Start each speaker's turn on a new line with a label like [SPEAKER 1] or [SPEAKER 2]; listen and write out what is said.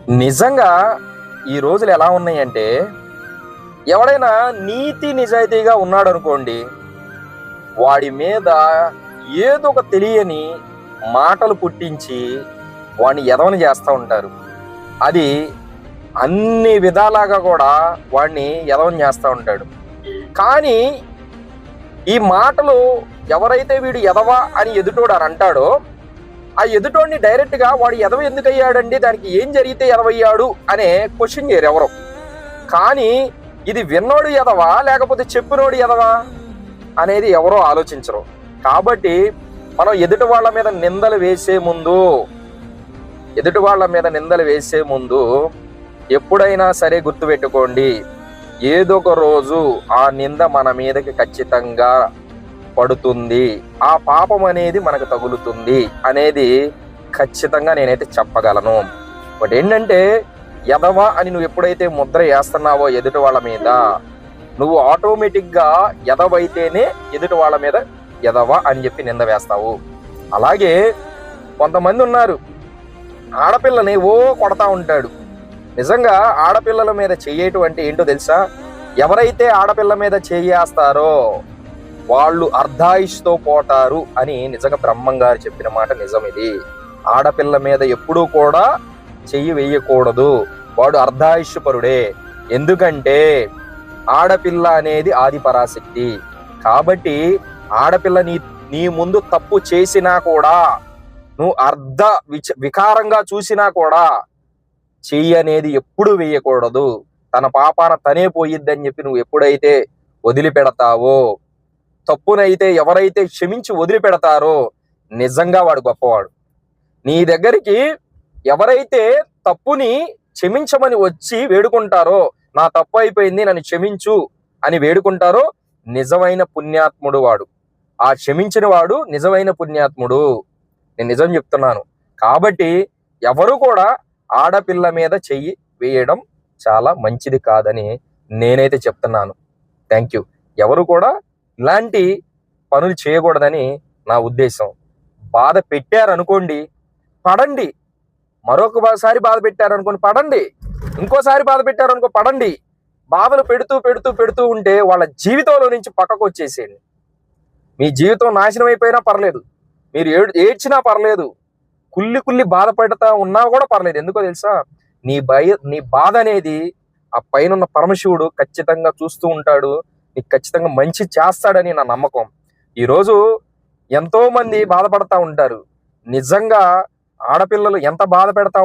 [SPEAKER 1] నిజంగా ఈ రోజులు ఎలా ఉన్నాయంటే, ఎవడైనా నీతి నిజాయితీగా ఉన్నాడనుకోండి, వాడి మీద ఏదో ఒక తెలియని మాటలు పుట్టించి వాడిని ఎదవని చేస్తూ ఉంటారు. అది అన్ని విధాలుగా కూడా వాడిని ఎదవని చేస్తూ ఉంటాడు. కానీ ఈ మాటలు ఎవరైతే వీడు ఎదవ అని ఎదుటోడు అని అంటాడో, ఆ ఎదుటోడిని డైరెక్ట్గా వాడు ఎదవ ఎందుకు అయ్యాడండి, దానికి ఏం జరిగితే ఎదవయ్యాడు అనే క్వశ్చన్ చేయరు ఎవరు. కానీ ఇది విన్నోడు ఎదవా లేకపోతే చెప్పినోడు ఎదవా అనేది ఎవరో ఆలోచించరు. కాబట్టి మనం ఎదుటి వాళ్ళ మీద నిందలు వేసే ముందు ఎప్పుడైనా సరే గుర్తుపెట్టుకోండి, ఏదో ఒక రోజు ఆ నింద మన మీదకి ఖచ్చితంగా పడుతుంది, ఆ పాపం అనేది మనకు తగులుతుంది అనేది ఖచ్చితంగా నేనైతే చెప్పగలను. బట్ ఏంటంటే, ఎదవ అని నువ్వు ఎప్పుడైతే ముద్ర వేస్తున్నావో ఎదుటి వాళ్ళ మీద, నువ్వు ఆటోమేటిక్గా ఎదవైతేనే ఎదుటి వాళ్ళ మీద ఎదవ అని చెప్పి నింద వేస్తావు. అలాగే కొంతమంది ఉన్నారు, ఆడపిల్లని కొడతా ఉంటాడు. నిజంగా ఆడపిల్లల మీద చెయ్యటం అంటే ఏంటో తెలుసా? ఎవరైతే ఆడపిల్ల మీద చెయ్యేస్తారో వాళ్ళు అర్ధాయుష్తో పోతారు అని నిజంగా బ్రహ్మంగారు చెప్పిన మాట నిజం. ఇది ఆడపిల్ల మీద ఎప్పుడూ కూడా చెయ్యి వేయకూడదు, వాడు అర్ధాయుష్పరుడే. ఎందుకంటే ఆడపిల్ల అనేది ఆది పరాశక్తి. కాబట్టి ఆడపిల్ల నీ ముందు తప్పు చేసినా కూడా, నువ్వు వికారంగా చూసినా కూడా చెయ్యి అనేది ఎప్పుడు వేయకూడదు. తన పాపాన తనే పోయిద్దని చెప్పి నువ్వు ఎప్పుడైతే వదిలిపెడతావో, తప్పునైతే ఎవరైతే క్షమించి వదిలిపెడతారో నిజంగా వాడు గొప్పవాడు. నీ దగ్గరికి ఎవరైతే తప్పుని క్షమించమని వచ్చి వేడుకుంటారో, నా తప్పు అయిపోయింది నన్ను క్షమించు అని వేడుకుంటారో, నిజమైన పుణ్యాత్ముడు వాడు. ఆ క్షమించిన వాడు నిజమైన పుణ్యాత్ముడు. నేను నిజం చెప్తున్నాను. కాబట్టి ఎవరు కూడా ఆడపిల్ల మీద చెయ్యి వేయడం చాలా మంచిది కాదని నేనైతే చెప్తున్నాను. Thank you. ఎవరు కూడా ఇలాంటి పనులు చేయకూడదని నా ఉద్దేశం. బాధ పెట్టారనుకోండి, పడండి. మరొకసారి బాధ పెట్టారనుకోండి, పడండి. ఇంకోసారి బాధ పెట్టారనుకో, పడండి. బాధలు పెడుతూ ఉంటే వాళ్ళ జీవితంలో నుంచి పక్కకు వచ్చేసేయండి. మీ జీవితం నాశనం అయిపోయినా పర్లేదు, మీరు ఏడ్చినా పర్లేదు, కుళ్ళి బాధపడతా ఉన్నా కూడా పర్లేదు. ఎందుకో తెలుసా? నీ బాధ అనేది ఆ పైన ఉన్న పరమశివుడు ఖచ్చితంగా చూస్తూ ఉంటాడు. నీకు ఖచ్చితంగా మంచి చేస్తాడని నా నమ్మకం. ఈరోజు ఎంతో మంది బాధపడతా ఉంటారు. నిజంగా ఆడపిల్లలు ఎంత బాధ పెడతా